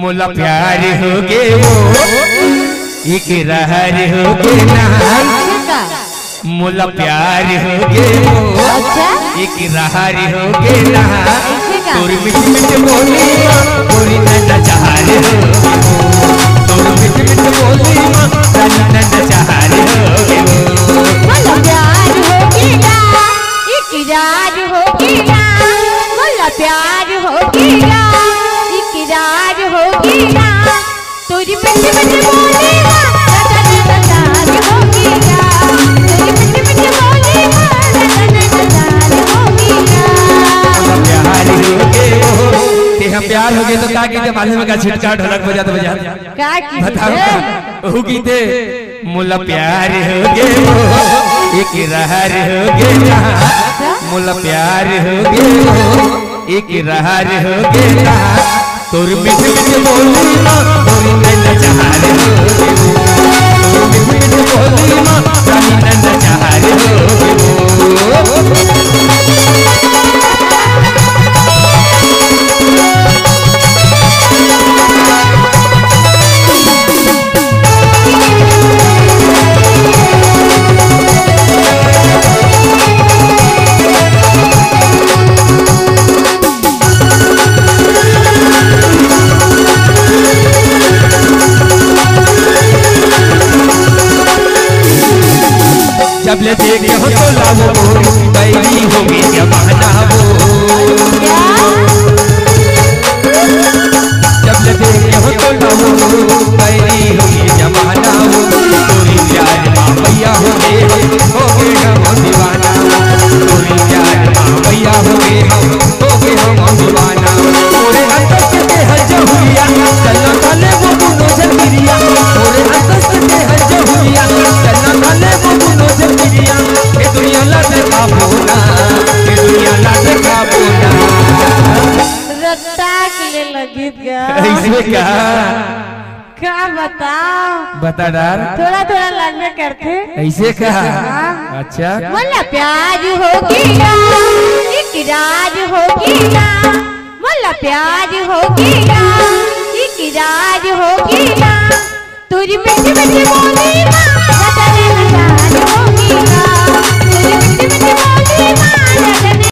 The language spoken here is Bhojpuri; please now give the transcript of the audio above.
मोला प्यार हो गे वो इकरार हो गे ना मोला प्यार हो गे वो इकरार हो गे ना तोर मिट मिट बोली तोरी नन्ना चाहर हो तोर मिट मिट बोली तोरी नन्ना चाहर हो मोला प्यार हो गे ना इकरार हो गे ना मोला प्यार हो गे ना इकरार हो गे ना तोरी मिट मिट बोली नन्ना हो गे ना तोरी मिट मिट बोली नन्ना हो गे ना प्यार हो गे ते हम प्यार हो गए तो का गीते मालूम है का छिटका ढोलक बजा का की बताओ ओ गीते मोला प्यार हो गे इकरार हो गे ना मोला प्यार हो गे इकरार हो गे ना तोर मिठ मिठ बोली तोरी नन्ना चाहर हो तोर मिठ मिठ बोली तोरी नन्ना चाहर हो जब ले देखे हो तो लावो बैरी होगी जमाना वो जब ले देखे हो तो लावो बैरी होगी जमाना वो तोरी प्यार माँ भैया हो गए हम दीवाना तोरी प्यार माँ भैया हो गए हम दीवाना तोरे अंदर से हर जहुरिया चलना चले वो दोनों जलगिरिया तोरे अंदर से हर जहुरिया चलना चले वो दोनों जलगिरिया ये दुनिया लाट का बोला ये दुनिया लाट का बोला रट्टा के लिए लगी क्या ऐसे कहा क्या बताओ बता डार थोड़ा थोड़ा लगने करते ऐसे कहा अच्छा मोला प्यार हो गया इकरार हो गया मोला प्यार हो गया इकरार हो गया तोरी मिठी मिठी बोली मां